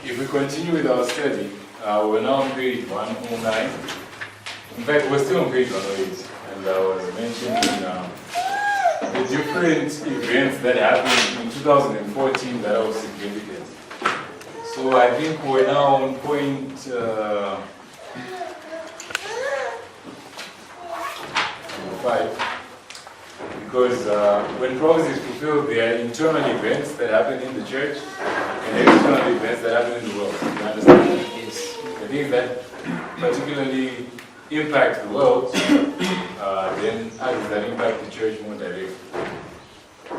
If we continue with our study, we're now on page 109. In fact, we're still on page 108, and I was mentioning the different events that happened in 2014 that are significant. So I think we're now on point 5. Because when prophecy is fulfilled, there are internal events that happen in the church and external events that happen in the world. You understand? Yes. The things that particularly impact the world, then others that impact the church more directly.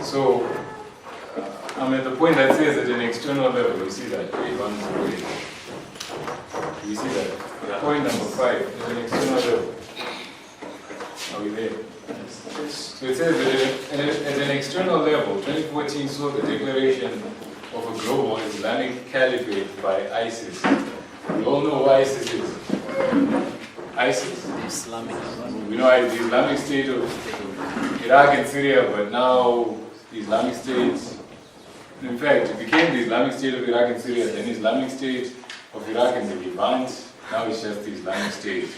So, I'm at the point that says at an external level, you see that. You see that? Yeah. Point number 5, at an external level. Are we there? So it says that at an external level, 2014 saw the declaration of a global Islamic caliphate by ISIS. We all know what ISIS is. ISIS? Islamic. We know the Islamic State of Iraq and Syria, but now the Islamic State, in fact, it became the Islamic State of Iraq and Syria, then the Islamic State of Iraq and the Levant, now it's just the Islamic State.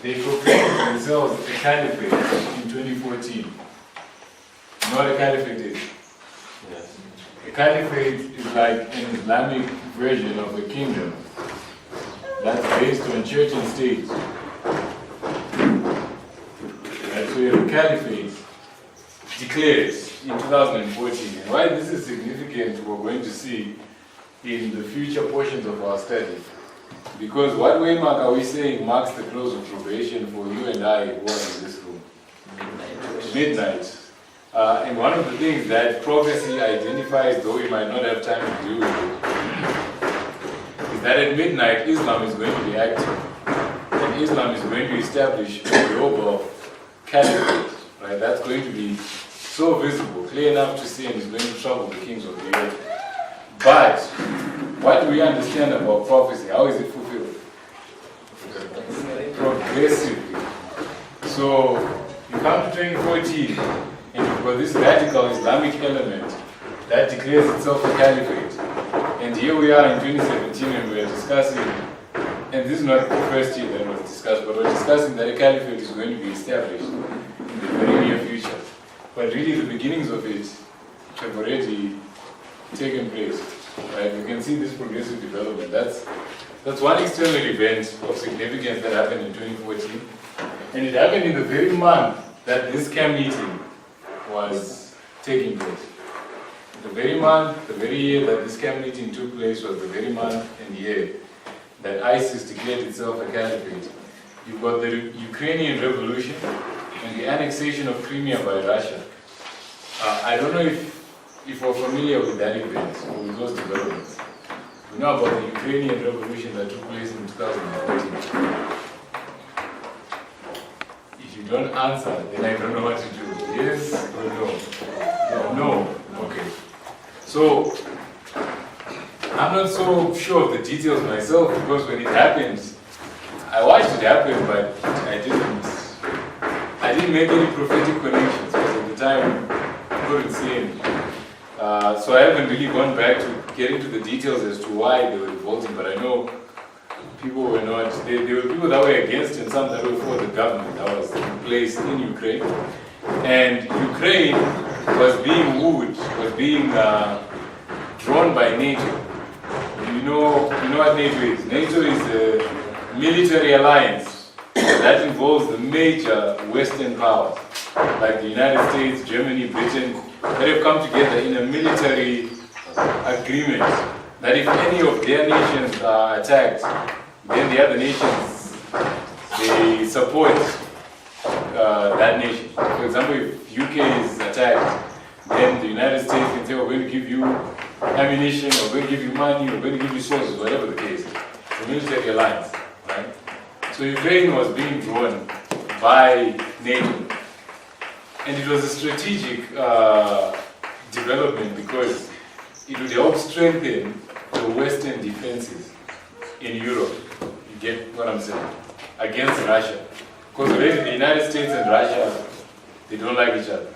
They proclaimed themselves a caliphate in 2014. You know what a caliphate is? Yes. A caliphate is like an Islamic version of a kingdom that's based on church and state. Right? So the caliphate declared in 2014. And why this is significant, we're going to see in the future portions of our study. Because what waymark are we saying marks the close of probation for you and I who are in this room? Midnight. And one of the things that prophecy identifies, though we might not have time to do with it, is that at midnight Islam is going to be active. And Islam is going to establish a global caliphate. Right? That's going to be so visible, clear enough to see, and is going to trouble the kings of the earth. But what do we understand about prophecy? How is it fulfilled? Progressively. So you come to 2014 and you've got this radical Islamic element that declares itself a caliphate. And here we are in 2017 and we are discussing, and this is not the first year that was discussed, but we're discussing that a caliphate is going to be established in the very near future. But really the beginnings of it have already taken place. Right? You can see this progressive development. That's one external event of significance that happened in 2014. And it happened in the very month that this camp meeting was taking place. The very month, the very year that this camp meeting took place was the very month and year that ISIS declared itself a caliphate. You've got the Ukrainian Revolution and the annexation of Crimea by Russia. I don't know if we're familiar with that event or with those developments. We know about the Ukrainian Revolution that took place in 2014. If you don't answer, then I don't know what to do. Yes or no? No. Okay. So, I'm not so sure of the details myself because when it happened, I watched it happen, but I didn't make any prophetic connections because at the time I couldn't see any. So I haven't really gone back to get into the details as to why they were revolting, but I know people were not, there were people that were against and some that were for the government that was in place in Ukraine. And Ukraine was being wooed, was being drawn by NATO. You know what NATO is? NATO is a military alliance that involves the major Western powers, like the United States, Germany, Britain, that have come together in a military agreement that if any of their nations are attacked, then the other nations, they support that nation. For example, if UK is attacked, then the United States can say, we're going to give you ammunition, we're going to give you money, we're going to give you sources, whatever the case is. The military alliance, right? So Ukraine was being drawn by NATO. And it was a strategic development because it would help strengthen the Western defenses in Europe. You get what I'm saying? Against Russia. Because already the United States and Russia, they don't like each other.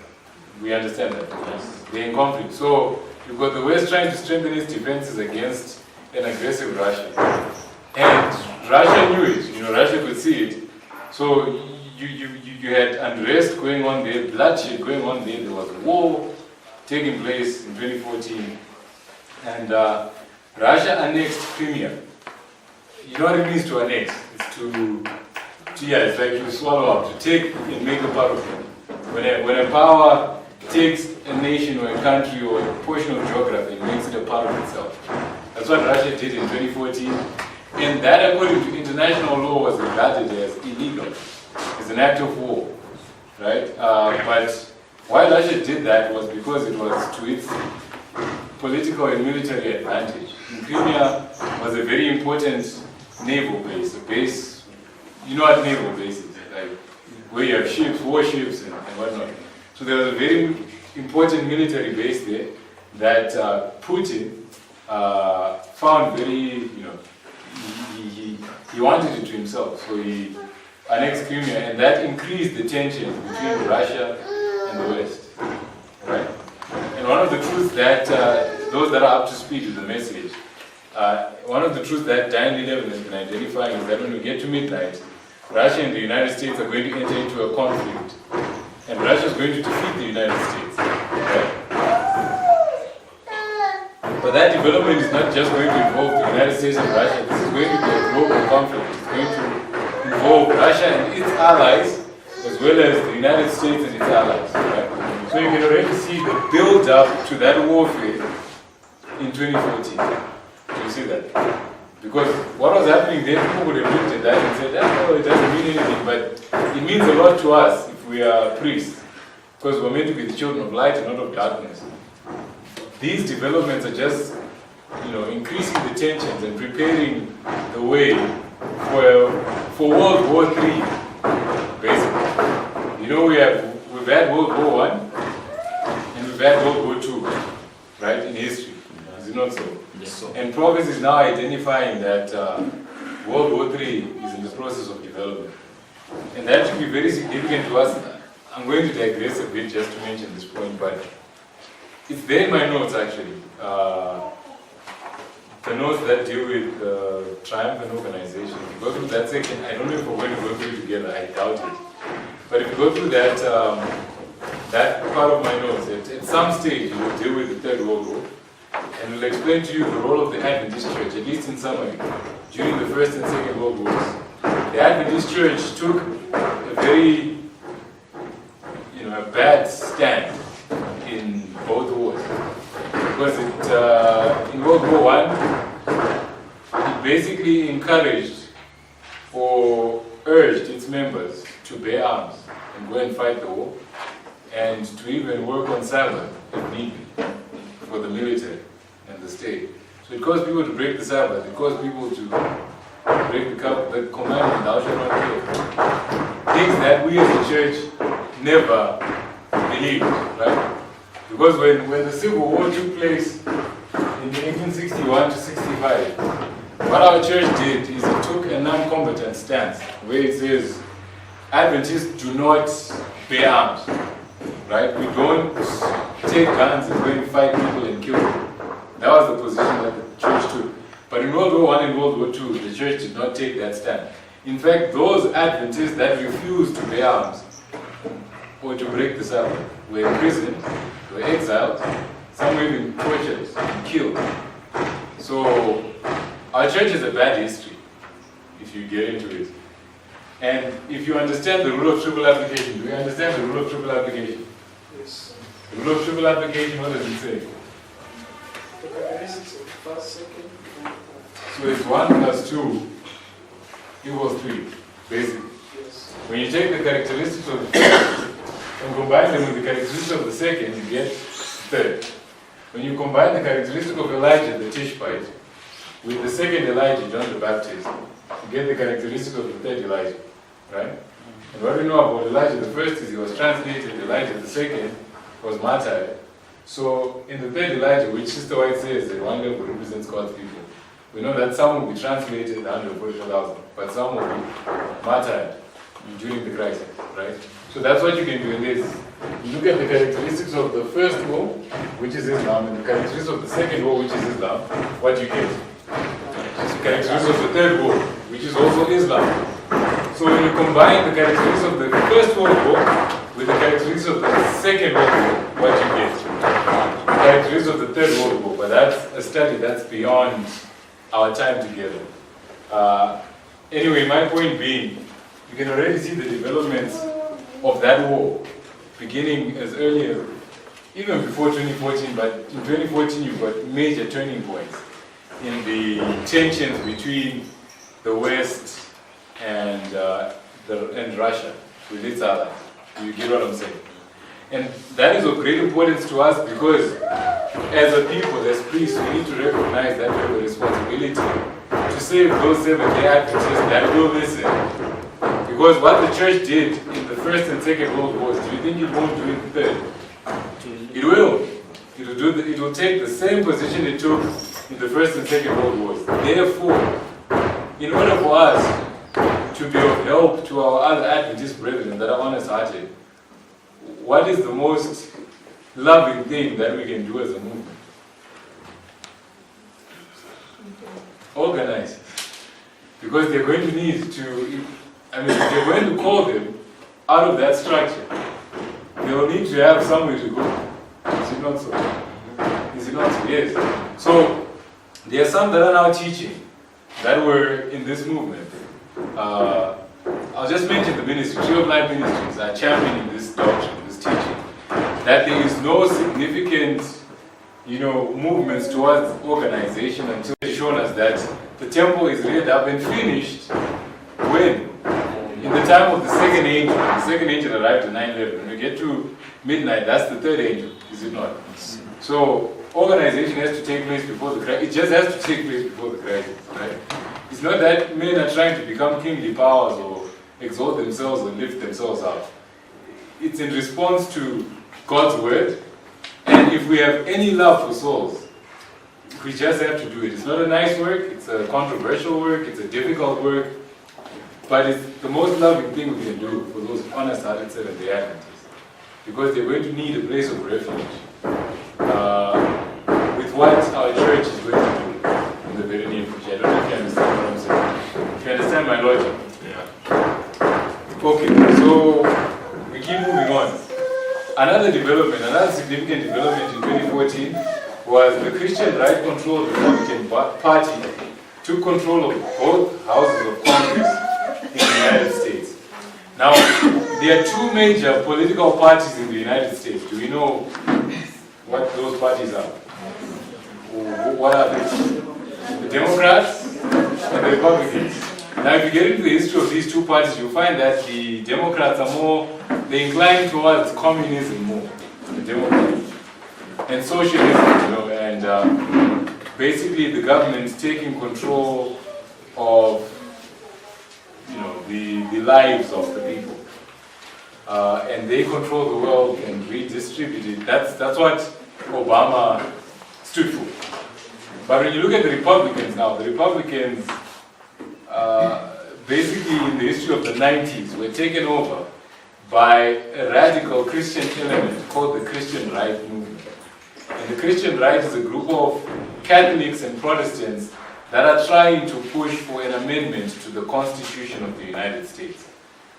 We understand that. Yes. They're in conflict. So you've got the West trying to strengthen its defenses against an aggressive Russia. And Russia knew it. Russia could see it. So you had unrest going on there, bloodshed going on there. There was a war taking place in 2014. And Russia annexed Crimea. You know what it means to annex? It's it's like you swallow up, to take and make a part of it. When a power takes a nation or a country or a portion of geography and makes it a part of itself. That's what Russia did in 2014. And that, according to international law, was regarded as illegal. It's an act of war, right? But why Russia did that was because it was to its political and military advantage. And Crimea was a very important naval base, a base, you know what naval base is, like where you have ships, warships and whatnot. So there was a very important military base there that Putin found very, he wanted it to himself. So he annexed Crimea, and that increased the tensions between Russia and the West, right? And one of the truths that, those that are up to speed with the message, one of the truths that Dan Levin has been identifying is that when we get to midnight, Russia and the United States are going to enter into a conflict. And Russia is going to defeat the United States. Right? But that development is not just going to involve the United States and Russia. This is going to be a global conflict. It's going to involve Russia and its allies, as well as the United States and its allies. Right? So you can already see the build-up to that warfare in 2014. Do you see that? Because what was happening then, people would have looked at that and said, oh, it doesn't mean anything, but it means a lot to us if we are priests, because we're meant to be the children of light and not of darkness. These developments are just, increasing the tensions and preparing the way for World War III, basically. We've had World War I and we've had World War II, right, in history. Is it not so? Yes, so. And Progress is now identifying that World War III is in the process of development. And that should be very significant to us. I'm going to digress a bit just to mention this point, but it's there in my notes actually. The notes that deal with triumphant organization. If you go through that section, I don't know if we're going to go through it together, I doubt it. But if you go through that, that part of my notes, at some stage you will deal with the Third World War. And we'll explain to you the role of the Adventist Church, at least in summary, during the First and Second World Wars. The Adventist Church took a very, a bad stand in both wars. Because in World War I, it basically encouraged or urged its members to bear arms and go and fight the war, and to even work on Sabbath if need be, for the military and the state. So it caused people to break the Sabbath, it caused people to break the commandment, thou shalt not kill. Things that we as a church never believed, right? Because when the Civil War took place in 1861 to 65, what our church did is it took a non-combatant stance, where it says, Adventists do not bear arms, right? We don't take guns and go and fight people and kill them. That was the position that the church took. But in World War I and World War II, the church did not take that stand. In fact, those Adventists that refused to bear arms or to break the Sabbath were imprisoned, were exiled, some were even tortured and killed. So our church has a bad history. If if you get into it. And if you understand the rule of triple application, do you understand the rule of triple application? Yes. The rule of triple application, what does it say? The characteristics of first, second, and third. So it's 1 plus 2 equals 3, basically. Yes. When you take the characteristics of the first and combine them with the characteristics of the second, you get third. When you combine the characteristic of Elijah, the Tishbite, with the second Elijah, John the Baptist, you get the characteristic of the third Elijah, right? And what we know about Elijah the first is he was translated, Elijah the second was martyred. So in the third Elijah, which Sister White says that one level represents God's people, we know that some will be translated 144,000, but some will be martyred during the crisis, right? So that's what you can do in this. You look at the characteristics of the first war, which is Islam, and the characteristics of the second war, which is Islam, what you get? The characteristics of the third war, which is also Islam. So when you combine the characteristics of the first world war with the characteristics of the second world war, what you get? The characteristics of the third world war, but that's a study that's beyond our time together. Anyway, my point being, you can already see the developments of that war, beginning as early as, even before 2014, but in 2014 you've got major turning points in the tensions between the West and Russia with its allies. You get what I'm saying? And that is of great importance to us because as a people, as priests, we need to recognize that we have a responsibility to save those Seventh-day Adventists that will listen. Because what the church did in the First and Second World Wars, do you think it won't do in the Third? It will. It will take the same position it took in the First and Second World Wars. Therefore, in order for us to be of help to our other Adventist brethren that are honest-hearted, what is the most loving thing that we can do as a movement? Organize. Because they're going to need to, they're going to call them out of that structure. They will need to have somewhere to go. Is it not so? Is it not so? Yes. So, there are some that are now teaching that were in this movement. I'll just mention the ministry. Tree of Life Ministries are championing this doctrine, this teaching, that there is no significant, movements towards organization until they've shown us that the temple is reared up and finished when? In the time of the second angel. The second angel arrived at 9:11. When we get to midnight, that's the third angel, is it not? So, organization has to take place before the crisis. It just has to take place before the crisis, right? It's not that men are trying to become kingly powers or exalt themselves or lift themselves up. It's in response to God's word. And if we have any love for souls, we just have to do it. It's not a nice work, it's a controversial work, it's a difficult work, but it's the most loving thing we can do for those honest-hearted Seventh-day Adventists. Because they're going to need a place of refuge with what our church is going to do in the very near future. I don't know if you understand what I'm saying. If you understand my logic? Yeah. Okay, so we keep moving on. Another development, another significant development in 2014 was the Christian Right Control Republican Party took control of both houses of Congress in the United States. Now, there are two major political parties in the United States. Do we know what those parties are? What are they? The Democrats and the Republicans. Now, if you get into the history of these two parties, you'll find that the Democrats are more, they incline towards communism more, the Democrats, and socialism, and basically the government's taking control of, the lives of the people. And they control the world and redistribute it. That's what Obama stood for. But when you look at the Republicans now, the Republicans, basically in the history of the 90s, were taken over by a radical Christian element called the Christian Right movement. And the Christian Right is a group of Catholics and Protestants that are trying to push for an amendment to the Constitution of the United States,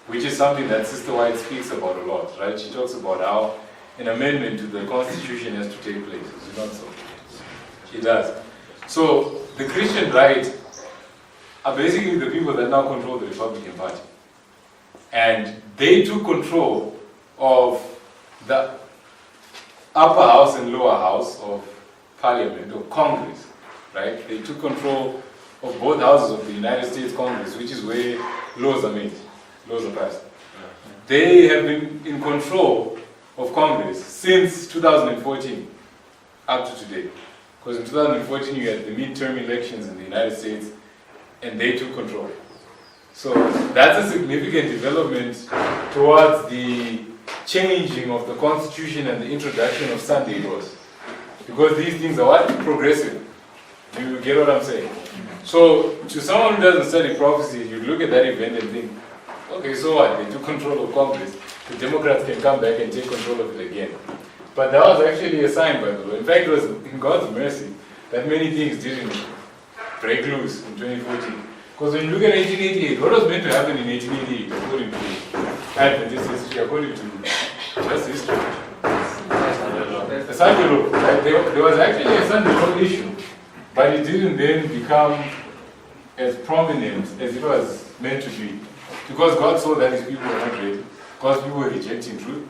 which is something that Sister White speaks about a lot, right? She talks about how an amendment to the Constitution has to take place. Is it not so? She does. So the Christian Right are basically the people that now control the Republican Party. And they took control of the upper house and lower house of Parliament, or Congress, right? They took control of both houses of the United States Congress, which is where laws are made, laws are passed. They have been in control of Congress since 2014 up to today. Because in 2014 you had the midterm elections in the United States and they took control. So that's a significant development towards the changing of the Constitution and the introduction of Sunday laws. Because these things are what? Progressive. You get what I'm saying? So to someone who doesn't study prophecy, you look at that event and think, okay, so what? They took control of Congress. The Democrats can come back and take control of it again. But that was actually a sign by the Lord. In fact, it was in God's mercy that many things didn't break loose in 2014. Because when you look at 1888, what was meant to happen in 1888 according to Adventist history, according to just history? The Sunday law. Right? There was actually a Sunday law issue, but it didn't then become as prominent as it was meant to be. Because God saw that his people were not ready. God's people were rejecting truth.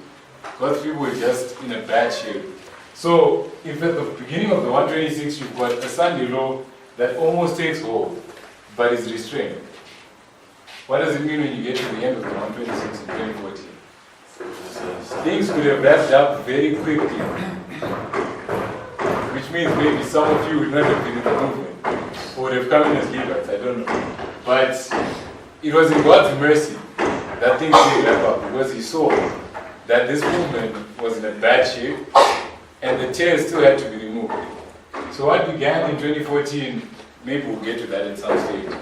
God's people were just in a bad shape. So, if at the beginning of the 126 you've got a Sunday law that almost takes hold, but is restrained, what does it mean when you get to the end of the 126 in 2014? Things could have wrapped up very quickly, which means maybe some of you would not have been in the movement, or would have come in as Levites, I don't know. But it was in God's mercy that things didn't wrap up, because he saw that this movement was in a bad shape and the tails still had to be removed. So what began in 2014, maybe we'll get to that at some stage,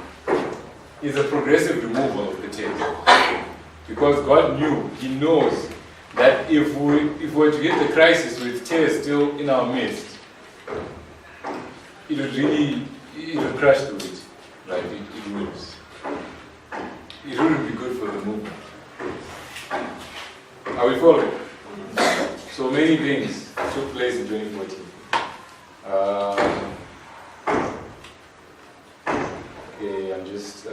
is a progressive removal of the tails. Because God knew, he knows, that if we were to get the crisis with tails still in our midst, it would crush the weight, right? It would. It wouldn't be good for the movement. Are we following? So many things took place in 2014. Okay, I'm just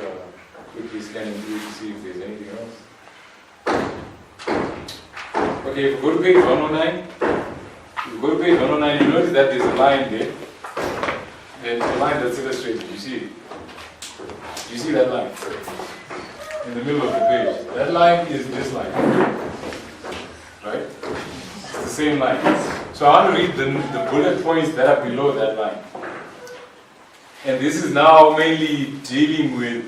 quickly scanning through to see if there's anything else. Okay, if we go to page 109, you notice that there's a line there. There's a line that's illustrated. You see it? You see that line? In the middle of the page. That line is this line. Right? It's the same line. So I want to read the bullet points that are below that line. And this is now mainly dealing with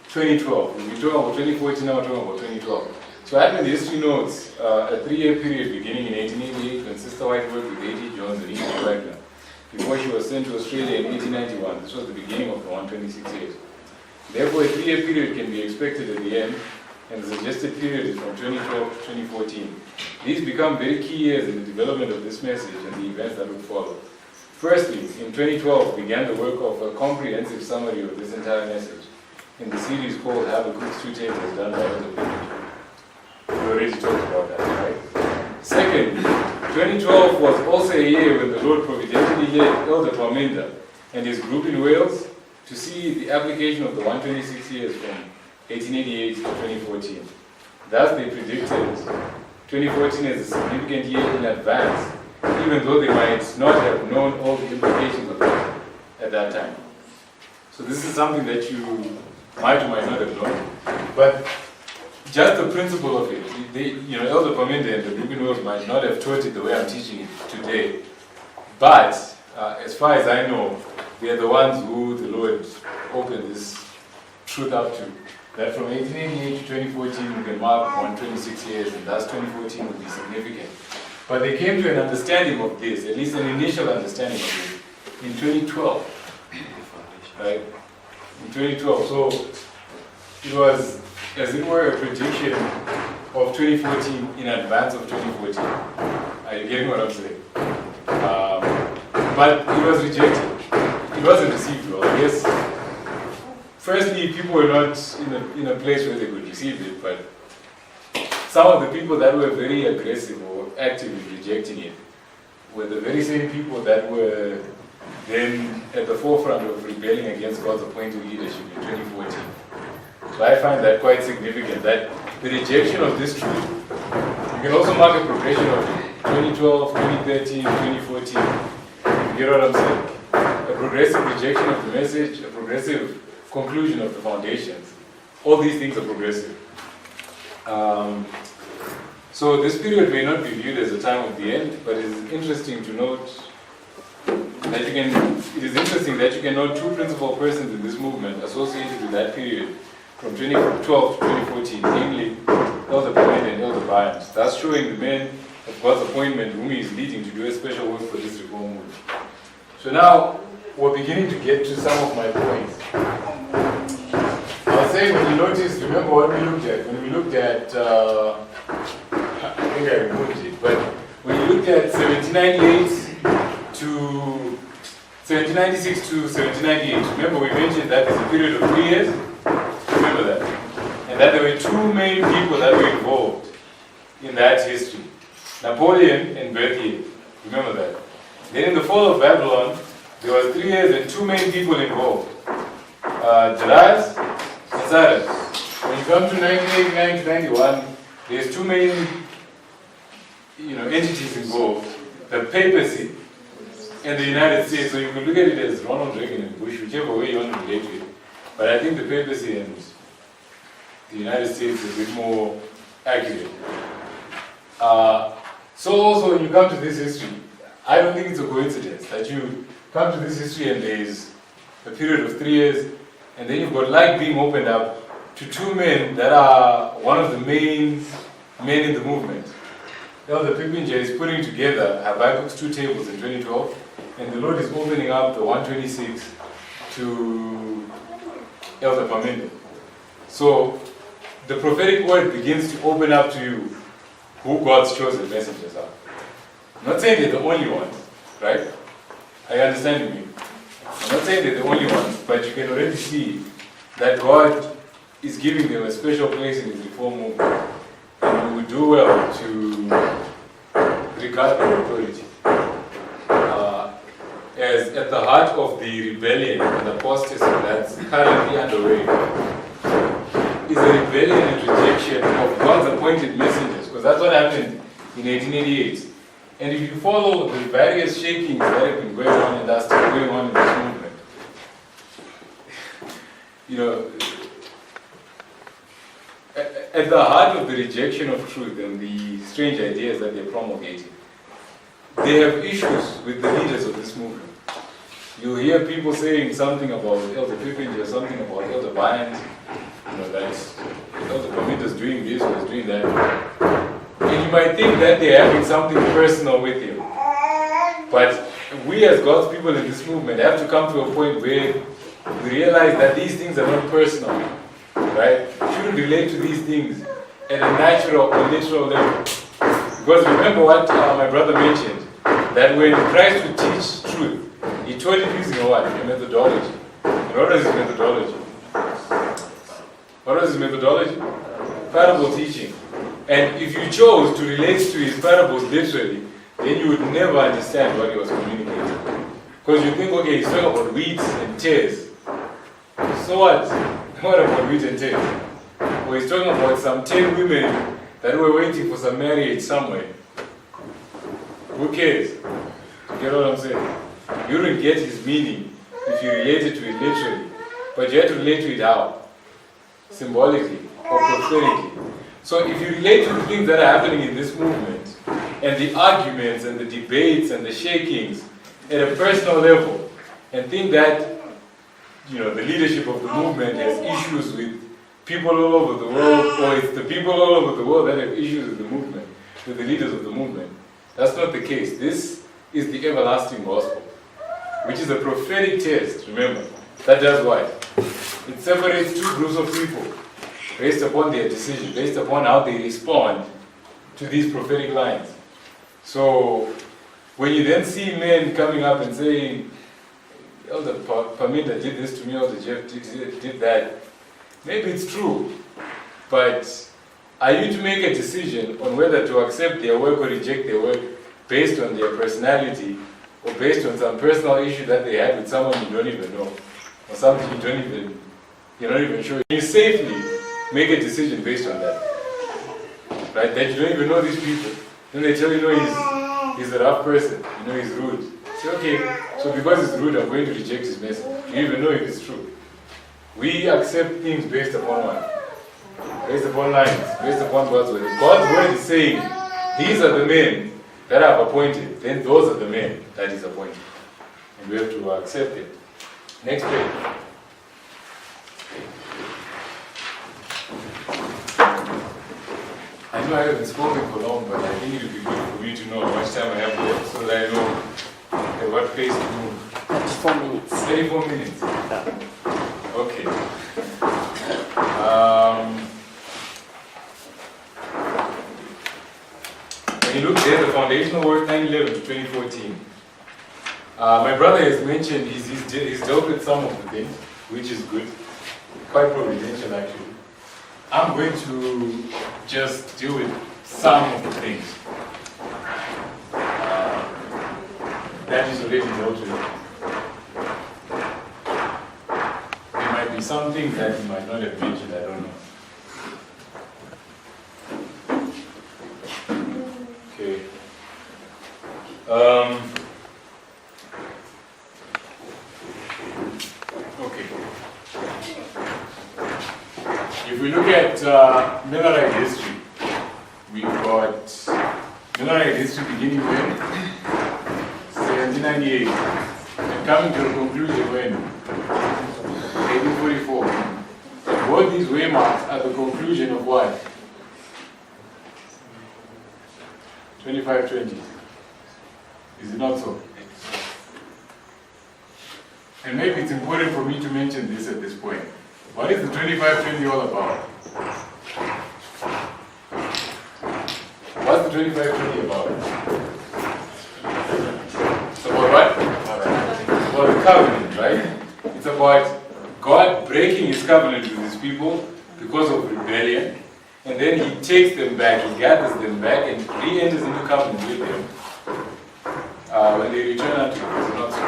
2012. When we talk about 2014, now we're talking about 2012. So Advent History notes a 3-year period beginning in 1888 when Sister White worked with A.T. Jones and E.T. Wagner before she was sent to Australia in 1891. This was the beginning of the 126 years. Therefore, a 3-year period can be expected at the end, and the suggested period is from 2012 to 2014. These become very key years in the development of this message and the events that would follow. Firstly, in 2012 began the work of a comprehensive summary of this entire message in the series called Habakkuk's Two Tables, done by Elder Pimley. We already talked about that, right? Second, 2012 was also a year when the Lord providentially led Elder Parminda and his group in Wales to see the application of the 126 years from 1888 to 2014. Thus, they predicted 2014 as a significant year in advance, even though they might not have known all the implications of it at that time. So this is something that you might or might not have known, but just the principle of it, Elder Parminda and the group in Wales might not have taught it the way I'm teaching it today, but as far as I know, they are the ones who the Lord opened this truth up to. That from 1888 to 2014 we can mark 126 years, and thus 2014 will be significant. But they came to an understanding of this, at least an initial understanding of it, in 2012. Right? In 2012. So it was, as it were, a prediction of 2014 in advance of 2014. Are you getting what I'm saying? But it was rejected. It wasn't received well, I guess. Firstly, people were not in a place where they could receive it, but some of the people that were very aggressive or active in rejecting it were the very same people that were then at the forefront of rebelling against God's appointed leadership in 2014. So I find that quite significant, that the rejection of this truth, you can also mark a progression of 2012, 2013, 2014. You get what I'm saying? A progressive rejection of the message, a progressive conclusion of the foundations. All these things are progressive. So this period may not be viewed as a time of the end, but it is interesting to note that it is interesting that you can note two principal persons in this movement associated with that period from 2012 to 2014, namely Elder Pamela and Elder Bryant, thus showing the men of God's appointment whom he is leading to do a special work for this reform movement. So now we're beginning to get to some of my points. I was saying, when you notice, remember what we looked at? When we looked at, I think I removed it, but when you looked at 1796 to 1798, remember we mentioned that it's a period of 3 years? Remember that? And that there were two main people that were involved in that history. Napoleon and Berthier. Remember that? Then in the fall of Babylon, there were 3 years and two main people involved. Darius and Cyrus. When you come to 1989 to 91, there's two main entities involved. The papacy and the United States. So you can look at it as Ronald Reagan and Bush, whichever way you want to relate to it. But I think the papacy and the United States is a bit more accurate. So also when you come to this history, I don't think it's a coincidence that you come to this history and there's a period of 3 years, and then you've got light being opened up to two men that are one of the main men in the movement. Elder Pippinger is putting together Habakkuk's 2 tables in 2012, and the Lord is opening up the 126 to Elder Pamela. So the prophetic word begins to open up to you who God's chosen messengers are. I'm not saying they're the only ones, right? I understand you mean. I'm not saying they're the only ones, but you can already see that God is giving them a special place in His reform movement. And we would do well to regard their authority as at the heart of the rebellion and apostasy that's currently underway is a rebellion and rejection of God's appointed messengers, because that's what happened in 1888. And if you follow the various shakings that have been going on and are still going on in this movement, at the heart of the rejection of truth and the strange ideas that they're promulgating, they have issues with the leaders of this movement. You'll hear people saying something about Elder Pippinger, something about Elder Bryant, that Elder Pamita's doing this or is doing that. And you might think that they're having something personal with him. But we as God's people in this movement have to come to a point where we realize that these things are not personal, right? We shouldn't relate to these things at a natural or literal level. Because remember what my brother mentioned, that when Christ would teach truth, he taught it using a what? A methodology. And what was his methodology? What was his methodology? Parable teaching. And if you chose to relate to his parables literally, then you would never understand what he was communicating. Because you think, okay, he's talking about wheat and tares. So what? What about wheat and tares? Well, he's talking about some 10 women that were waiting for some marriage somewhere. Who cares? You get what I'm saying? You don't get his meaning if you related to it literally. But you have to relate to it how? Symbolically or prophetically. So if you relate to the things that are happening in this movement, and the arguments and the debates and the shakings at a personal level, and think that the leadership of the movement has issues with people all over the world, or it's the people all over the world that have issues with the movement, with the leaders of the movement. That's not the case. This is the everlasting gospel, which is a prophetic test, remember. That does what? It separates two groups of people based upon their decision, based upon how they respond to these prophetic lines. So when you then see men coming up and saying, Elder Pamela did this to me, Elder Jeff did that, maybe it's true, but are you to make a decision on whether to accept their work or reject their work based on their personality or based on some personal issue that they had with someone you don't even know, or something you're not even sure. You safely make a decision based on that. Right? That you don't even know these people. Then they tell you, he's a rough person, he's rude. Say, okay, so because he's rude, I'm going to reject his message. You don't even know if it's true. We accept things based upon what? Based upon lines, based upon God's word. If God's word is saying, these are the men that I've appointed, then those are the men that He's appointed. And we have to accept it. Next page. I know I haven't spoken for long, but I think it would be good for me to know how much time I have left so that I know at what pace to move. 34 minutes. 34 minutes. Okay. When you look there, the foundational work 9/11 to 2014. My brother has mentioned he's dealt with some of the things, which is good. Quite providential, actually. I'm going to just deal with some of the things that is already dealt with. There might be some things that he might not have mentioned, I don't know. Okay. Okay. If we look at Millerite history, we've got Millerite history beginning when? 1798. And coming to a conclusion when? 1844. And both these waymarks are the conclusion of what? 2520. Is it not so? And maybe it's important for me to mention this at this point. What is the 2520 all about? What's the 2520 about? It's about what? It's about the covenant, right? It's about God breaking His covenant with His people because of rebellion. And then He takes them back, He gathers them back and re-enters into covenant with them when they return unto Him. Is it not so?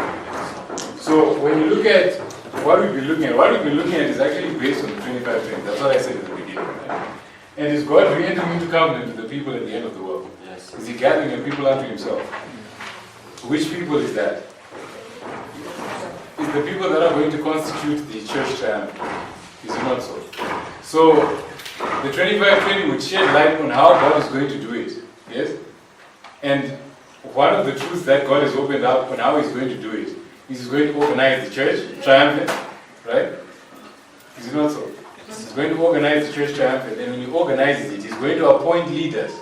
So when you look at what we've been looking at is actually based on the 2520. That's what I said at the beginning. Right? And is God re-entering into covenant with the people at the end of the world? Yes. Is He gathering the people unto Himself? Which people is that? It's the people that are going to constitute the church triumphant. Is it not so? So the 2520 would shed light on how God is going to do it. Yes? And one of the truths that God has opened up on how He's going to do it is He's going to organize the church triumphant, right? Is it not so? He's going to organize the church triumphant, and when He organizes it, He's going to appoint leaders.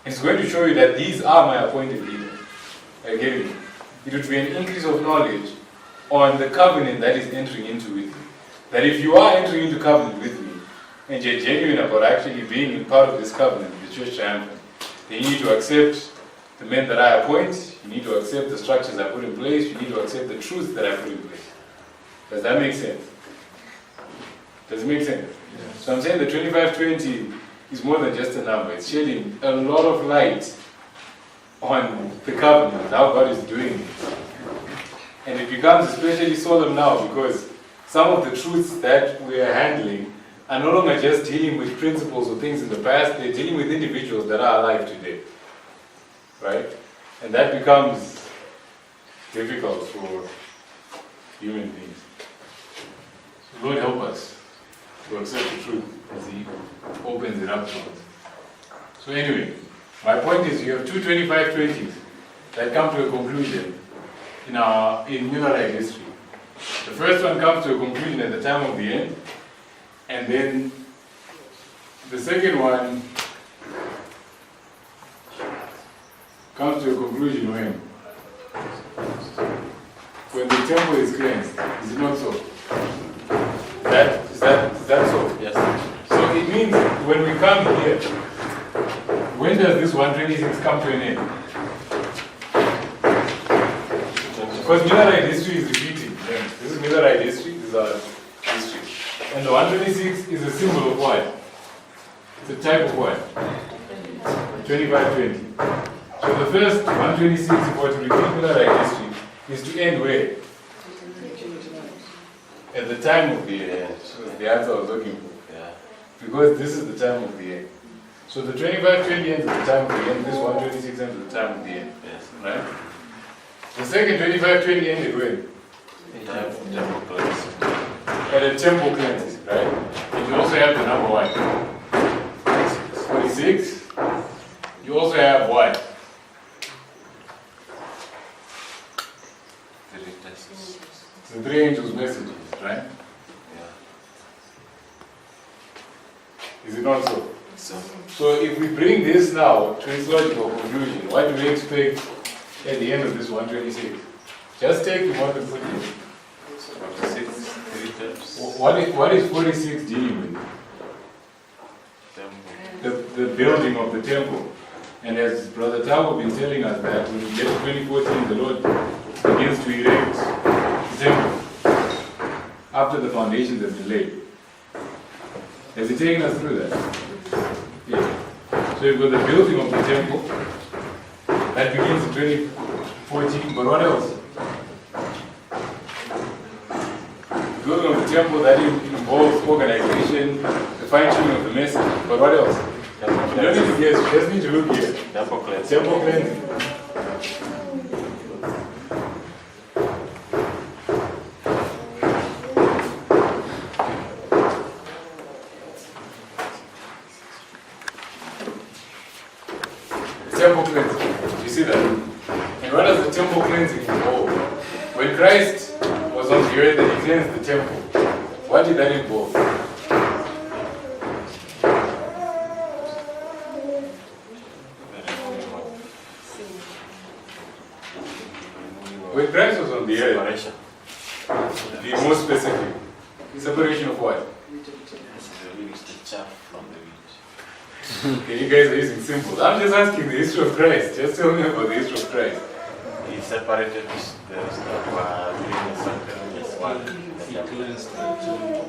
And He's going to show you that these are my appointed leaders. Are you getting it? It would be an increase of knowledge on the covenant that is entering into with me. That if you are entering into covenant with me, and you're genuine about actually being part of this covenant, the church triumphant, then you need to accept the men that I appoint, you need to accept the structures I put in place, you need to accept the truths that I put in place. Does that make sense? Does it make sense? Yeah. So I'm saying the 2520 is more than just a number. It's shedding a lot of light on the covenant, how God is doing it. And it becomes especially solemn now because some of the truths that we are handling are no longer just dealing with principles or things in the past, they're dealing with individuals that are alive today. Right? And that becomes difficult for human beings. So Lord help us to accept the truth as He opens it up to us. So anyway, my point is you have two 2520s that come to a conclusion in Millerite history. The first one comes to a conclusion at the time of the end, and then the second one comes to a conclusion when the temple is cleansed. Is it not so? Is that so? Yes. So it means when we come here, when does this 126 come to an end? Because Millerite history is repeating. Yeah. This is Millerite history, this is our history. And the 126 is a symbol of what? It's a type of what? 2520. So the first 126, if we were to recollect history, is to end where? At the time of the year. So the answer I was looking for. Yeah. Because this is the time of the year. So the 25-20 ends at the time of the end, this 126 ends at the time of the end. Yes. Right? The second 25-20 ended when? Temple cleanse. At a temple cleansing, right? And you also have the number what? 46. You also have what? 3 tests. The 3 angels' messages, right? Yeah. Is it not so? So, So if we bring this now to its logical conclusion, what do we expect at the end of this 126? Just take the one and put it. 46, 3 times. What is 46 dealing with? Temple. The building of the temple. And as Brother Tabo been telling us that when we get to 2014, the Lord begins to erect the temple after the foundations have been laid. Has he taken us through that? Yeah. So you've got the building of the temple that begins in 2014, but what else? The building of the temple that involves organization, the fine-tuning of the message, but what else? You don't need to guess, you just need to look here. Temple cleanse. Temple cleansing. Temple cleansing. You see that? And what does the temple cleansing involve? When Christ was on the earth and he cleansed the temple, what did that involve? When Christ was on the earth, Separation. be more specific. Separation of what? It's the chaff from the wheat. Okay, you guys are using symbols. I'm just asking the history of Christ. Just tell me about the history of Christ. He separated the stuff between the circle and the spark. He cleansed the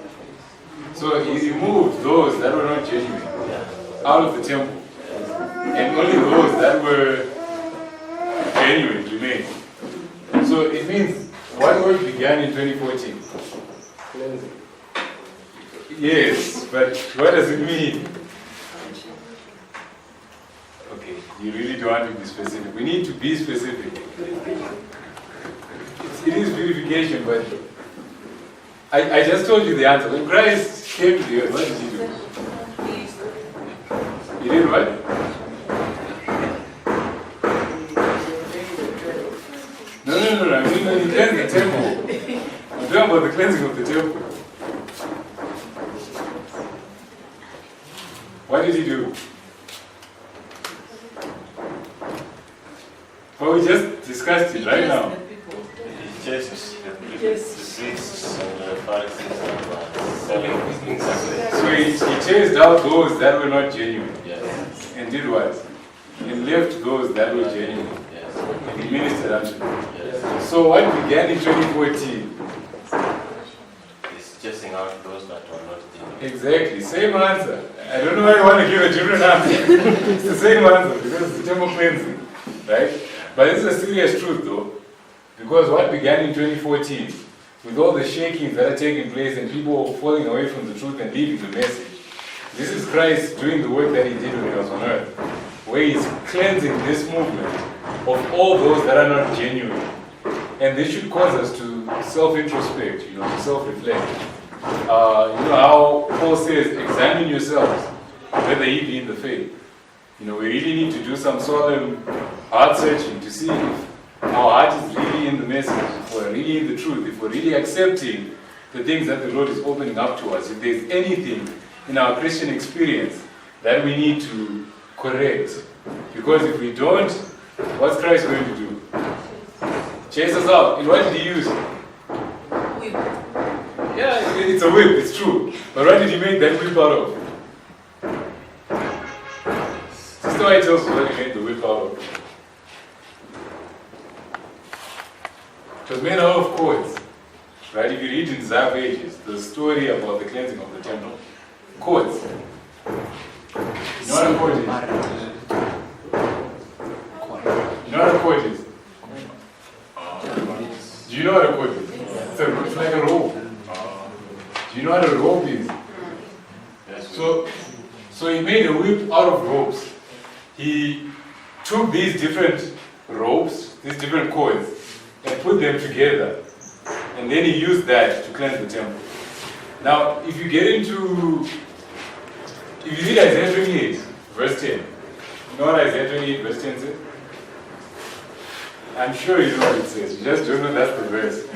So he removed those that were not genuine out of the temple. And only those that were genuine remained. So it means what work began in 2014? Cleansing. Yes, but what does it mean? Okay, you really don't want to be specific. We need to be specific. It is purification, but I just told you the answer. When Christ came to the earth, what did he do? He did what? No. I mean, when he cleansed the temple. I'm talking about the cleansing of the temple. What did he do? Well, we just discussed it right now. He chases the priests and the Pharisees and selling things like So he chased out those that were not genuine. Yes. And did what? He left those that were genuine. Yes. And he ministered unto them. Yes. So what began in 2014? He's chasing out those that were not genuine. Exactly, same answer. I don't know why you want to give a different answer. It's the same answer because it's the temple cleansing, right? But this is a serious truth though, because what began in 2014, with all the shakings that are taking place and people falling away from the truth and leaving the message, this is Christ doing the work that he did when he was on earth, where he's cleansing this movement of all those that are not genuine. And this should cause us to self-introspect, to self-reflect. You know how Paul says, examine yourselves, whether ye be in the faith. We really need to do some solemn heart searching to see if our heart is really in the message, if we're really in the truth, if we're really accepting the things that the Lord is opening up to us, if there's anything in our Christian experience that we need to correct. Because if we don't, what's Christ going to do? Chase us out. And what did he use? Yeah, it's a whip, it's true. But what did he make that whip out of? Sister White tells us what he made the whip out of. It was made out of cords. Right? If you read in Zav Ages, the story about the cleansing of the temple. Cords. You know what a cord is? So he made a whip out of ropes. He took these different ropes, these different cords, and put them together. And then he used that to cleanse the temple. Now, if you read Isaiah 28, verse 10, you know what Isaiah 28, verse 10 says? I'm sure you know what it says. You just don't know that's the verse.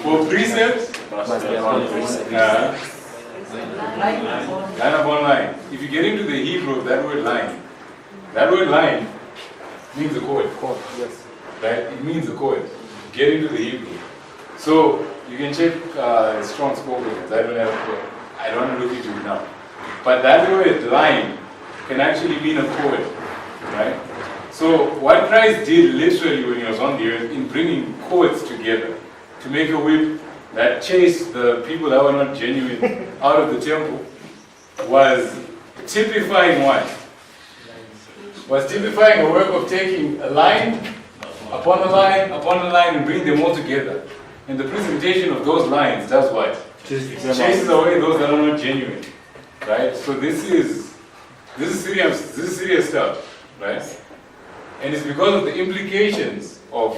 For precepts, line upon line. If you get into the Hebrew of that word line means a cord. Yes. Right? It means a cord. Get into the Hebrew. So you can check Strong's Concordance. I don't want to look into it now. But that word line can actually mean a cord. Right? So what Christ did literally when he was on the earth in bringing cords together to make a whip that chased the people that were not genuine out of the temple was typifying what? Was typifying a work of taking a line upon a line upon a line and bring them all together. And the presentation of those lines does what? Chases away those that are not genuine. Right? So this is serious stuff. Right? And it's because of the implications of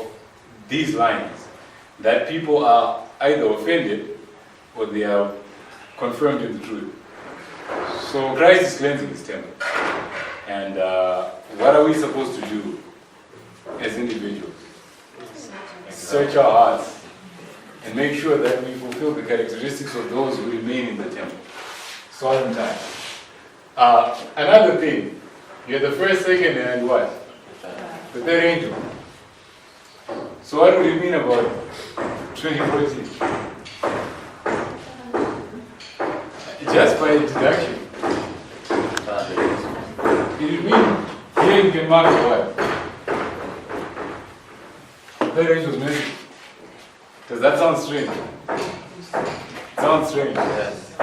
these lines that people are either offended or they are confirmed in the truth. So Christ is cleansing his temple. And what are we supposed to do as individuals? Search our hearts and make sure that we fulfill the characteristics of those who remain in the temple. Solemn time. Another thing, you have the first, second, and what? The third angel. So what would it mean about 2014? Just by introduction. It would mean here you can mark what? Third angel's message. Does that sound strange? Sounds strange. Yes.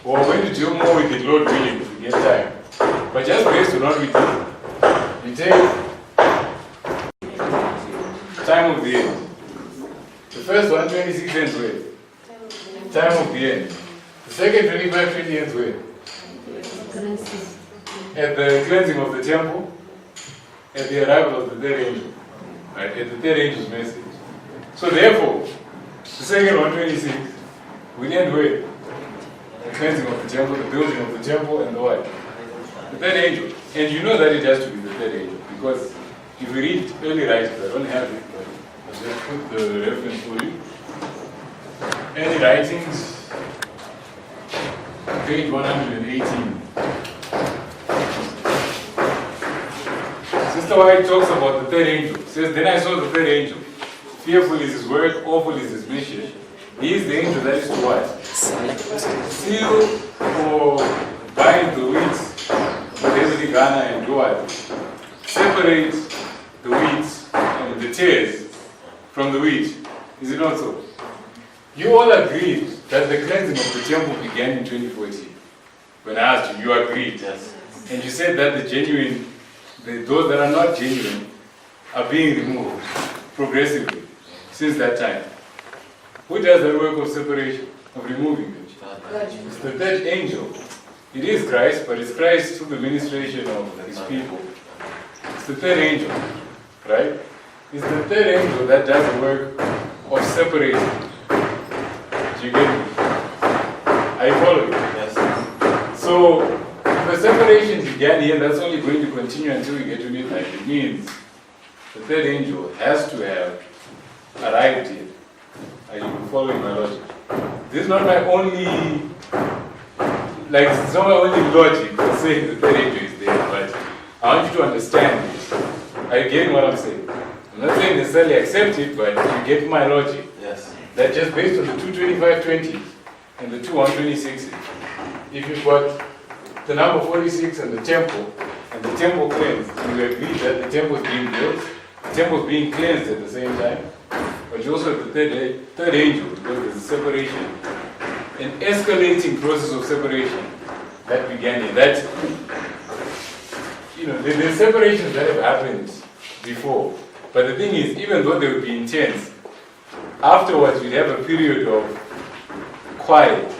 Well, when to deal more with it, Lord willing, if we get time. But just based on what we do, you take time of the end. The first one, 26 ends with. Time of the end. The second, 25, 20 ends with. At the cleansing of the temple, at the arrival of the third angel. Right? At the third angel's message. So therefore, the second one, 26, we end with the cleansing of the temple, the building of the temple, and the what? The third angel. And you know that it has to be the third angel, because if you read early writings, I don't have it, but I'll just put the reference for you. Early writings, page 118. Sister White talks about the third angel. Says, then I saw the third angel. Fearful is his word, awful is his mission. He is the angel that is to what? Seal or bind the wheat with heavily Ghana and do what? Separate the wheat and the tares from the wheat. Is it not so? You all agreed that the cleansing of the temple began in 2014. When I asked you, you agreed. Yes. And you said that those that are not genuine are being removed progressively since that time. Who does the work of separation, of removing them? It's the third angel. It is Christ, but it's Christ through the ministration of his people. It's the third angel, right? It's the third angel that does the work of separating. Do you get me? Are you following? Yes. So, if the separation began here, that's only going to continue until we get to midnight. It means the third angel has to have arrived here. Are you following my logic? This is not my only, it's not my only logic for saying the third angel is there, but I want you to understand this. Are you getting what I'm saying? I'm not saying necessarily accept it, but you get my logic. Yes. That just based on the 225/20 and the 226, if you've got the number 46 and the temple cleansed, you agree that the temple is being built, the temple is being cleansed at the same time, but you also have the third angel, because there's a separation, an escalating process of separation that began here. That, there's separations that have happened before, but the thing is, even though they would be intense, afterwards we'd have a period of quiet.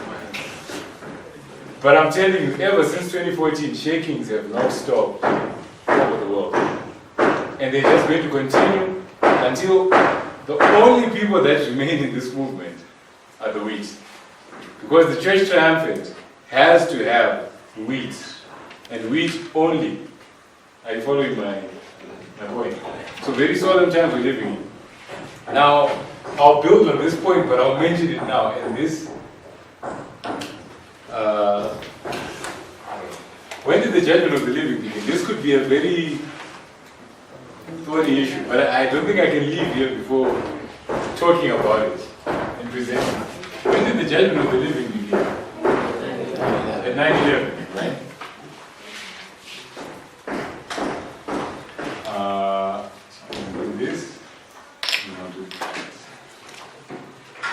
But I'm telling you, ever since 2014, shakings have not stopped over the world. And they're just going to continue until the only people that remain in this movement are the wheat. Because the church triumphant has to have wheat, and wheat only. Are you following my point? So very solemn times we're living in. Now, I'll build on this point, but I'll mention it now. And this, when did the judgment of the living begin? This could be a very thorny issue, but I don't think I can leave here before talking about it and presenting. When did the judgment of the living begin? At 9/11, right?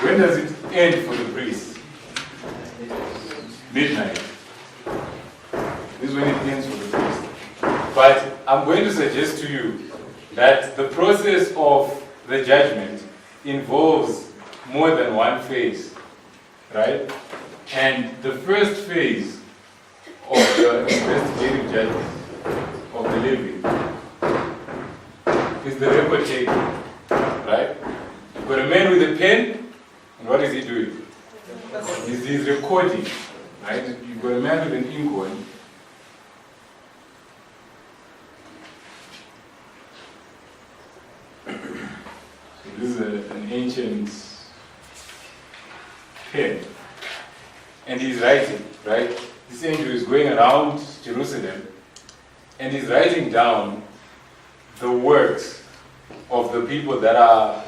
When does it end for the priest? Midnight. This is when it ends for the priest. But I'm going to suggest to you that the process of the judgment involves more than one phase, right? And the first phase of the investigative judgment of the living is the record taking, right? You've got a man with a pen. And what is he doing? He's recording, right? You've got a man with an inkhorn. So this is an ancient pen. And he's writing, right? This angel is going around Jerusalem and he's writing down the works of the people that are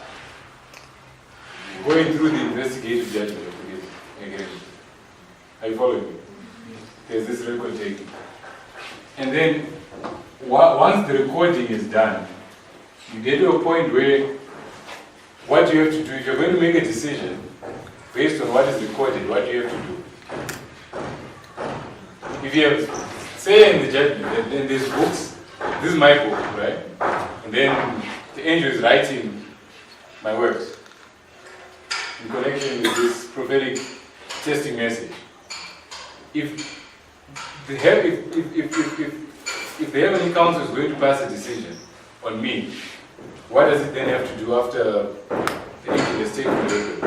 going through the investigative judgment of the again. Are you following me? There's this record taking. And then, once the recording is done, you get to a point where what you have to do, if you're going to make a decision based on what is recorded, what do you have to do? If you have, say in the judgment, then there's books, this is my book, right? And then the angel is writing my works in connection with this prophetic testing message. If the heavenly council is going to pass a decision on me, what does it then have to do after the angel has taken the record?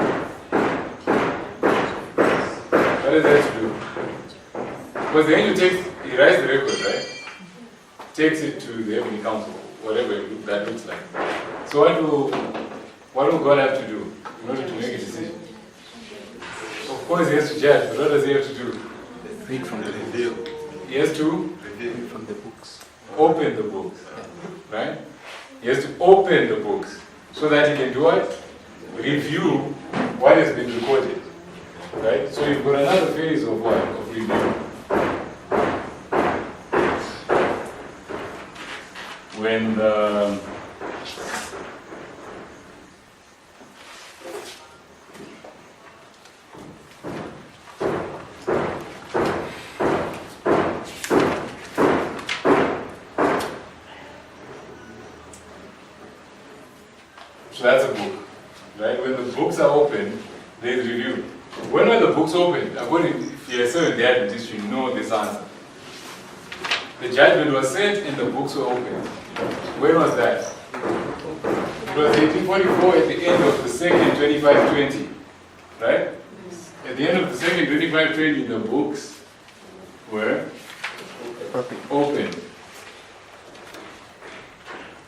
What does it have to do? Because the angel he writes the record, right? Takes it to the heavenly council, whatever that looks like. So what will God have to do in order to make a decision? Of course he has to judge, but what does he have to do? Read from the reveal. He has to Read from the books. open the books, right? He has to open the books so that he can do what? Review what has been recorded, right? So you've got another phase of what? Of review. When the So that's a book, right? When the books are open, there's review. When were the books open? If you're so in the Adventist, you know this answer. The judgment was set and the books were opened. When was that? It was 1844 at the end of the second 2520, right? At the end of the second 2520, the books were open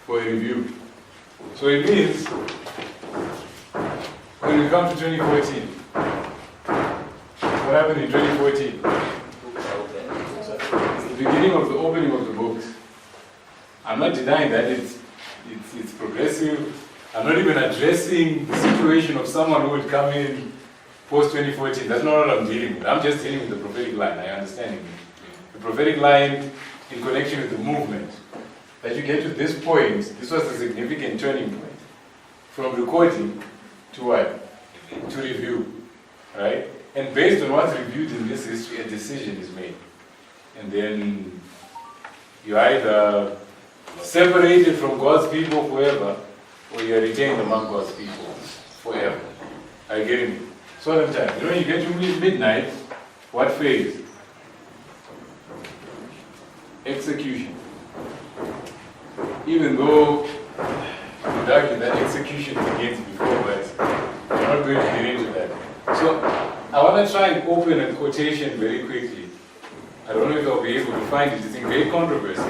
for review. So it means, when we come to 2014, what happened in 2014? It's the beginning of the opening of the books. I'm not denying that it's progressive. I'm not even addressing the situation of someone who would come in post-2014. That's not what I'm dealing with. I'm just dealing with the prophetic line. I understand it. The prophetic line in connection with the movement. That you get to this point, this was a significant turning point. From recording to what? To review. Right? And based on what's reviewed in this history, a decision is made. And then you either separated from God's people forever, or you are retained among God's people forever. Are you getting me? So time. You know, you get to midnight, what phase? execution. Even though you'd argue that execution begins before, but we're not going to get into that. So I want to try and open a quotation very quickly. I don't know if I'll be able to find it. It's in great controversy.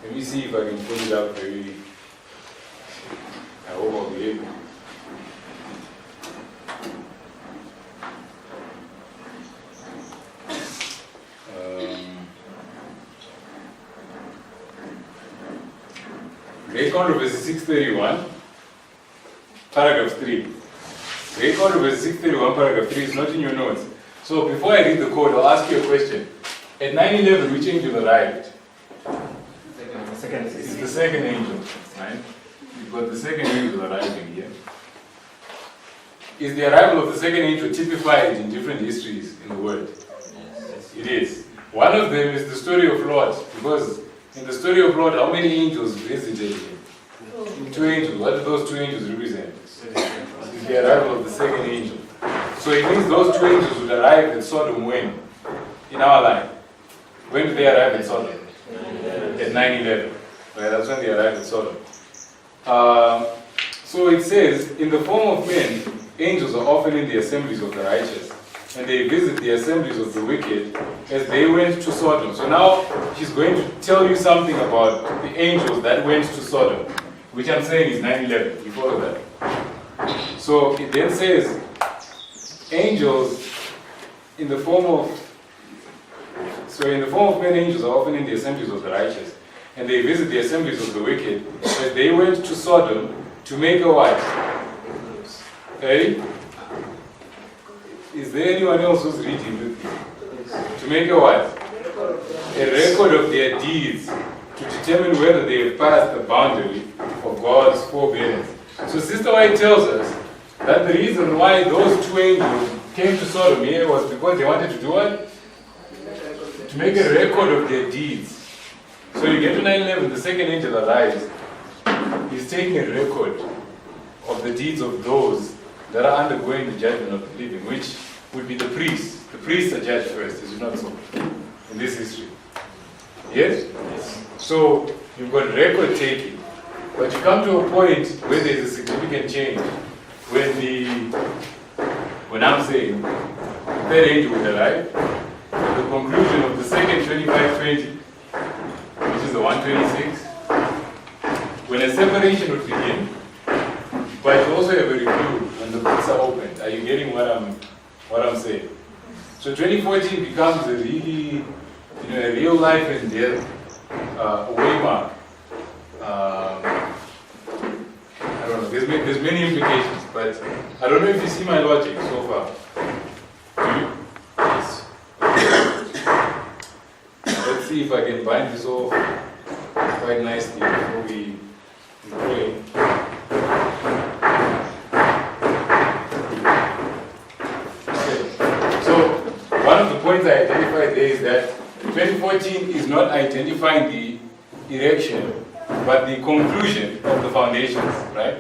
Let me see if I can pull it up very. I hope I'll be able. Great Controversy 631, paragraph 3. Great Controversy 631, paragraph 3 is not in your notes. So before I read the code, I'll ask you a question. At 9/11, which angel arrived? It's the second angel, right? You've got the second angel arriving here. Is the arrival of the second angel typified in different histories in the world? Yes. It is. One of them is the story of Lot, because in the story of Lot, how many angels visited him? 2 angels. What do those 2 angels represent? It's the arrival of the second angel. So it means those 2 angels would arrive at Sodom when? In our line. When did they arrive at Sodom? At 9/11. Right, that's when they arrived at Sodom. So it says, in the form of men, angels are often in the assemblies of the righteous, and they visit the assemblies of the wicked as they went to Sodom. So now she's going to tell you something about the angels that went to Sodom, which I'm saying is 9/11. You follow that? So it then says, angels in the form of men, angels are often in the assemblies of the righteous, and they visit the assemblies of the wicked as they went to Sodom to make a wife. Hey? Is there anyone else who's reading with me? To make a what? A record of their deeds to determine whether they have passed the boundary of God's forbearance. So Sister White tells us that the reason why those 2 angels came to Sodom here was because they wanted to do what? To make a record of their deeds. So you get to 9/11, the second angel arrives. He's taking a record of the deeds of those that are undergoing the judgment of the living, which would be the priests. The priests are judged first, is it not so? In this history. Yes? Yes. So you've got record taking. But you come to a point where there's a significant change. When I'm saying the third angel would arrive, at the conclusion of the second 2520, which is the 126, when a separation would begin, but you also have a review when the books are opened. Are you getting what I'm saying? So 2014 becomes a really, a real life and death waymark. I don't know. There's many implications, but I don't know if you see my logic so far. Do you? Yes. Let's see if I can bind this off quite nicely before we pray. Points I identified there is that 2014 is not identifying the erection, but the conclusion of the foundations, right?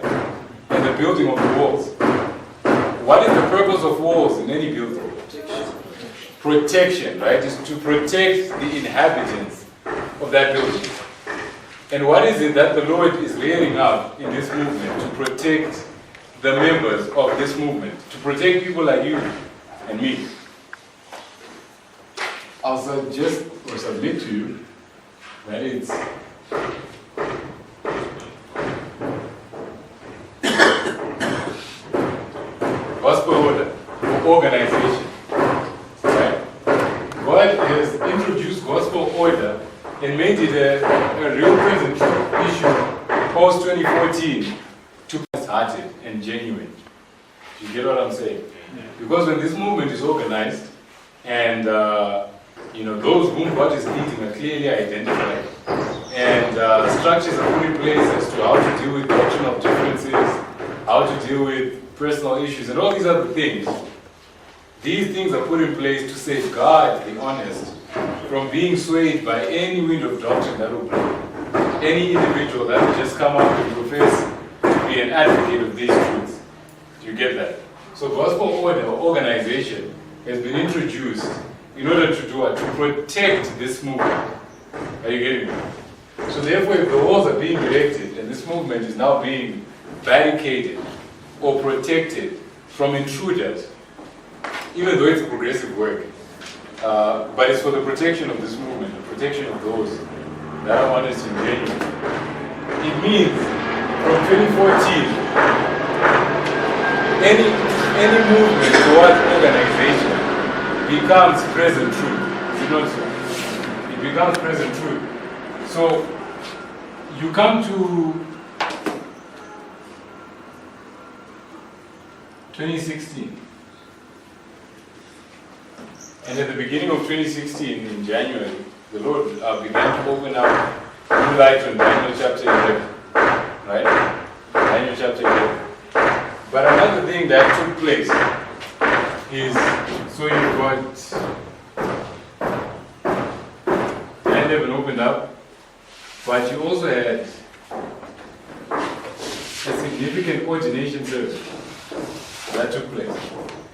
And the building of the walls. What is the purpose of walls in any building? Protection, right? Is to protect the inhabitants of that building. And what is it that the Lord is rearing up in this movement to protect the members of this movement, to protect people like you and me? I'll suggest or submit to you that it's gospel order or organization. Right? God has introduced gospel order and made it a real present issue post 2014 to be hearted and genuine. Do you get what I'm saying? Yeah. Because when this movement is organized and those whom God is leading are clearly identified, and structures are put in place as to how to deal with doctrinal differences, how to deal with personal issues, and all these other things. These things are put in place to safeguard the honest from being swayed by any wind of doctrine that will blow. Any individual that will just come out and profess to be an advocate of these truths. Do you get that? So gospel order or organization has been introduced in order to do what? To protect this movement. Are you getting me? So therefore, if the walls are being erected and this movement is now being barricaded or protected from intruders, even though it's progressive work, but it's for the protection of this movement, the protection of those that are honest and genuine. It means from 2014, any movement towards organization becomes present truth. Is it not so? It becomes present truth. So you come to 2016. And at the beginning of 2016, in January, the Lord began to open up new light on Daniel chapter 11. Right? Daniel chapter 11. But another thing that took place is, so you've got Daniel 11 opened up, but you also had a significant ordination service that took place.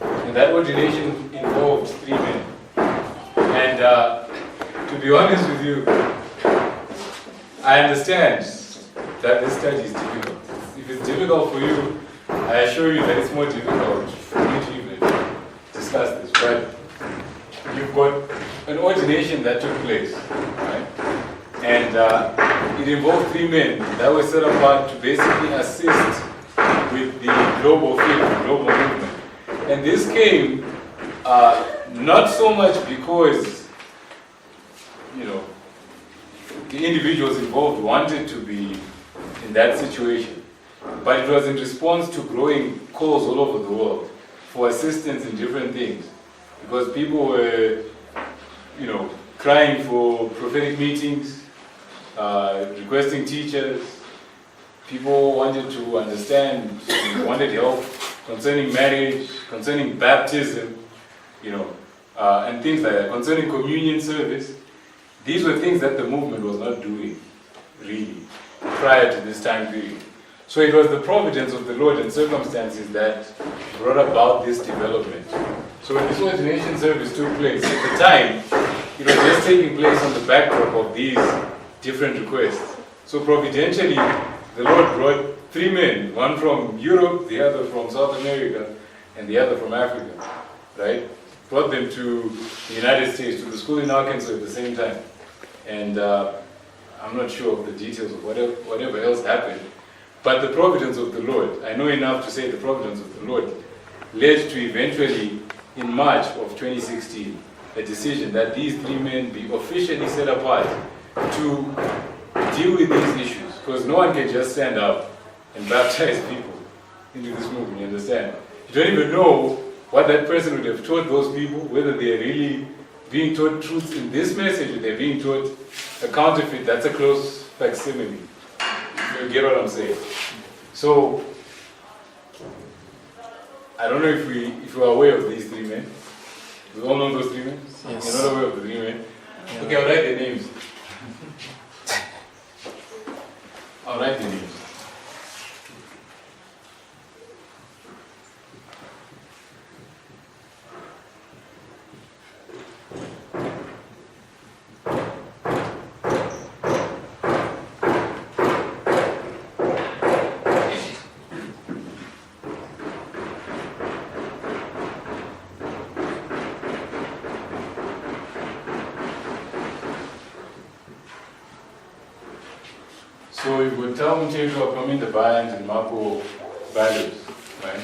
And that ordination involved 3 men. And to be honest with you, I understand that this study is difficult. If it's difficult for you, I assure you that it's more difficult for me to even discuss this. But you've got an ordination that took place, right? And it involved 3 men that were set apart to basically assist with the global field, the global movement. And this came not so much because, the individuals involved wanted to be in that situation, but it was in response to growing calls all over the world for assistance in different things. Because people were, crying for prophetic meetings, requesting teachers. People wanted to understand, wanted help concerning marriage, concerning baptism, and things like that, concerning communion service. These were things that the movement was not doing, really, prior to this time period. So it was the providence of the Lord and circumstances that brought about this development. So when this ordination service took place, at the time, it was just taking place on the backdrop of these different requests. So providentially, the Lord brought 3 men, one from Europe, the other from South America, and the other from Africa, right? Brought them to the United States, to the school in Arkansas at the same time. And I'm not sure of the details of whatever else happened, but the providence of the Lord, I know enough to say the providence of the Lord, led to eventually, in March of 2016, a decision that these 3 men be officially set apart to deal with these issues. Because no one can just stand up and baptize people into this movement, you understand? You don't even know what that person would have taught those people, whether they are really being taught truths in this message or they're being taught a counterfeit. That's a close facsimile. You get what I'm saying? So, I don't know if you are aware of these 3 men. We all know those 3 men? Yes. You're not aware of the 3 men? Yeah. Okay, I'll write their names. I'll write their names. So you would tell Mtego coming the Bayans and Mapo values, right?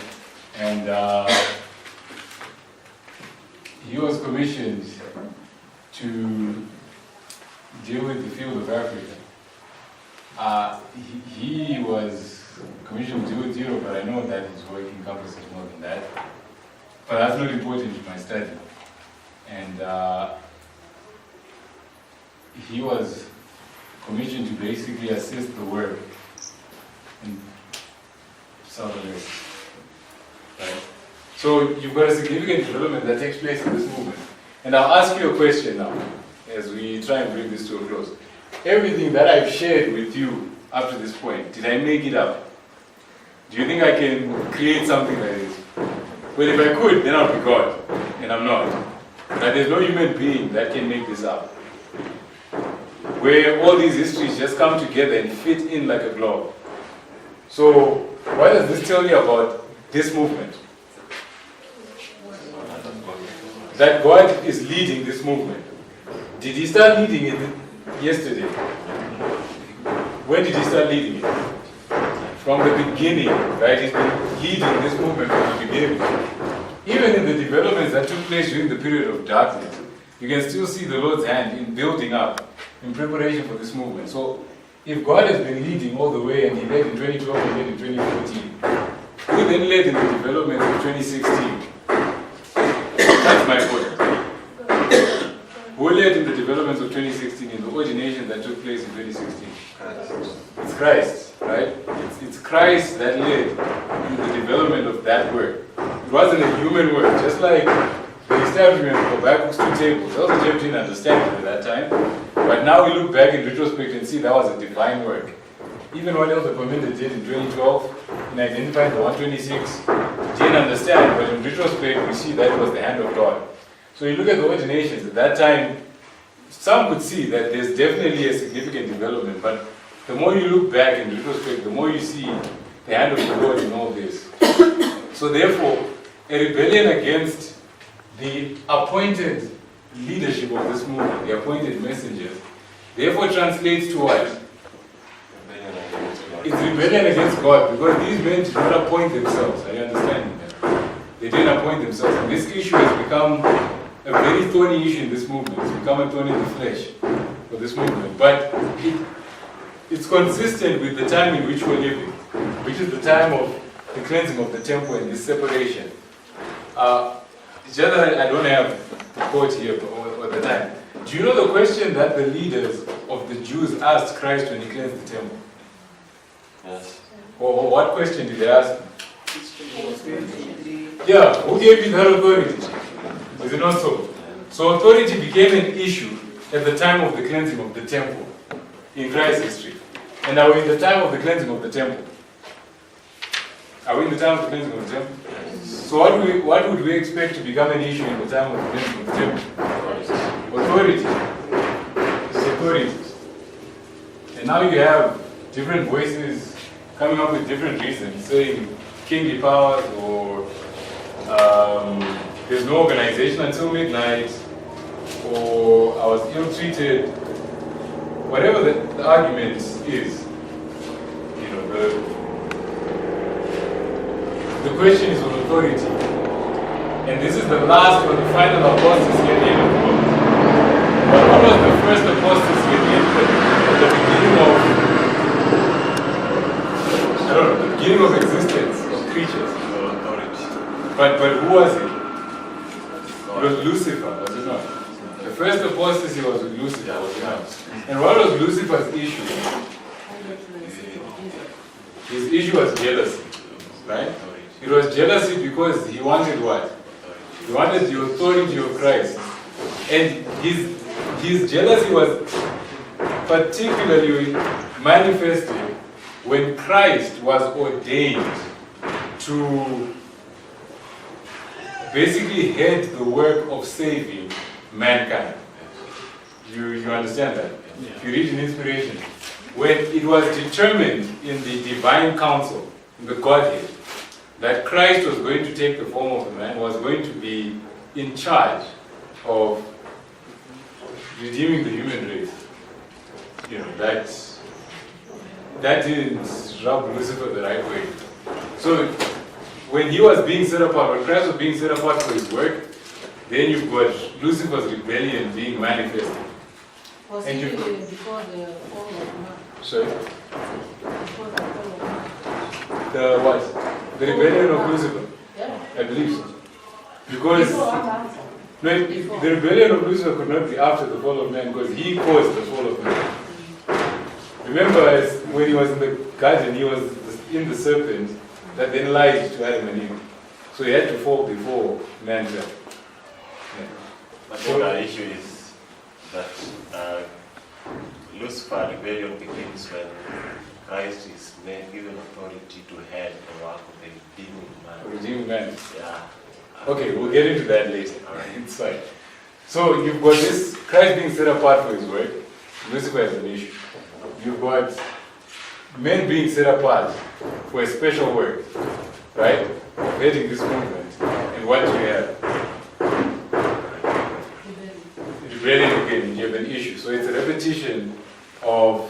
And he was commissioned to deal with the field of Africa. He was commissioned to deal with Europe, but I know that his work encompasses more than that. But that's not important in my study. And he was commissioned to basically assist the work in South America. Right? So you've got a significant development that takes place in this movement. And I'll ask you a question now, as we try and bring this to a close. Everything that I've shared with you up to this point, did I make it up? Do you think I can create something like this? Well, if I could, then I'll be God, and I'm not. Now, there's no human being that can make this up. Where all these histories just come together and fit in like a glove. So, what does this tell you about this movement? That God is leading this movement. Did he start leading it yesterday? When did he start leading it? From the beginning, right? He's been leading this movement from the beginning. Even in the developments that took place during the period of darkness, you can still see the Lord's hand in building up, in preparation for this movement. So, if God has been leading all the way, and he led in 2012 and led in 2014, who then led in the development of 2016? That's my point. Who led in the developments of 2016 in the ordination that took place in 2016? It's Christ, right? It's Christ that led in the development of that work. It wasn't a human work, just like the establishment of Habakkuk's 2 tables. Elder Jeff didn't understand it at that time, but now we look back in retrospect and see that was a divine work. Even what Elder Paminda did in 2012 in identifying the 126, didn't understand, but in retrospect we see that it was the hand of God. So you look at the ordinations, at that time, some could see that there's definitely a significant development, but the more you look back in retrospect, the more you see the hand of the Lord in all this. So therefore, a rebellion against the appointed leadership of this movement, the appointed messengers, therefore translates to what? It's rebellion against God, because these men did not appoint themselves. Are you understanding that? They didn't appoint themselves. And this issue has become a very thorny issue in this movement. It's become a thorn in the flesh for this movement. But it's consistent with the time in which we're living, which is the time of the cleansing of the temple and this separation. It's just that I don't have the quote here or the time. Do you know the question that the leaders of the Jews asked Christ when he cleansed the temple? Yes. Or what question did they ask him? Yeah, who gave you that authority? Is it not so? So authority became an issue at the time of the cleansing of the temple in Christ's history. And are we in the time of the cleansing of the temple? Are we in the time of the cleansing of the temple? So what would we expect to become an issue in the time of the cleansing of the temple? Authority. It's authority. And now you have different voices coming up with different reasons, saying kingly powers, or there's no organization until midnight, or I was ill-treated. Whatever the argument is, you know, the question is on authority. And this is the last or the final apostasy at the end of the world. But what was the first apostasy at the beginning of, I don't know, the beginning of existence of creatures? But who was it? It was Lucifer, was it not? The first apostasy was with Lucifer, was it not? And what was Lucifer's issue? His issue was jealousy, right? It was jealousy because he wanted what? He wanted the authority of Christ. And his jealousy was particularly manifested when Christ was ordained to basically head the work of saving mankind. You understand that? Yeah. If you read in Inspiration, when it was determined in the divine council, in the Godhead, that Christ was going to take the form of a man, was going to be in charge of redeeming the human race. You know, that didn't rub Lucifer the right way. So when he was being set apart, when Christ was being set apart for his work, then you've got Lucifer's rebellion being manifested. Was and he before the fall of man? Sorry? Before the fall of man? The what? The rebellion of Lucifer? Yeah. I believe so. Because Before the rebellion of Lucifer could not be after the fall of man, because he caused the fall of man. Remember, when he was in the garden, he was in the serpent that then lied to Adam and Eve. So he had to fall before man fell. Yeah. But the issue is that Lucifer's rebellion begins when Christ is given authority to head the work of the redeeming man. Redeeming man. Yeah. Okay, we'll get into that later. It's fine. So you've got this Christ being set apart for his work. Lucifer has an issue. You've got men being set apart for a special work, right? Of heading this movement. And what do you have? Rebellion again, you have an issue. So it's a repetition of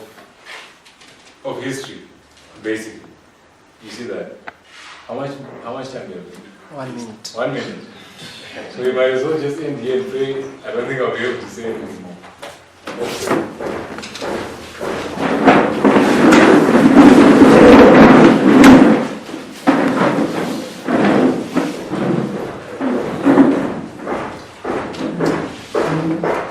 history, basically. You see that? How much time do you have? 1 minute. 1 minute. So you might as well just end here and pray. I don't think I'll be able to say anything more.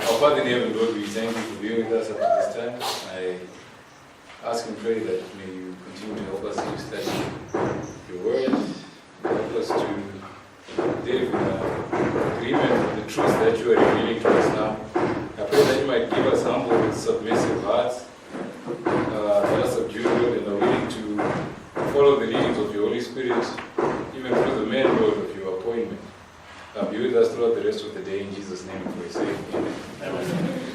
Our Father in heaven, Lord, we thank you for being with us up to this time. I ask and pray that may you continue to help us to study your word, help us to live in agreement with the truth that you are revealing to us now. I pray that you might give us humble and submissive hearts, that are subdued, Lord, and are willing to follow the leadings of your Holy Spirit, even through the men, Lord, of your appointment. Be with us throughout the rest of the day. In Jesus' name we pray. Say amen. Amen.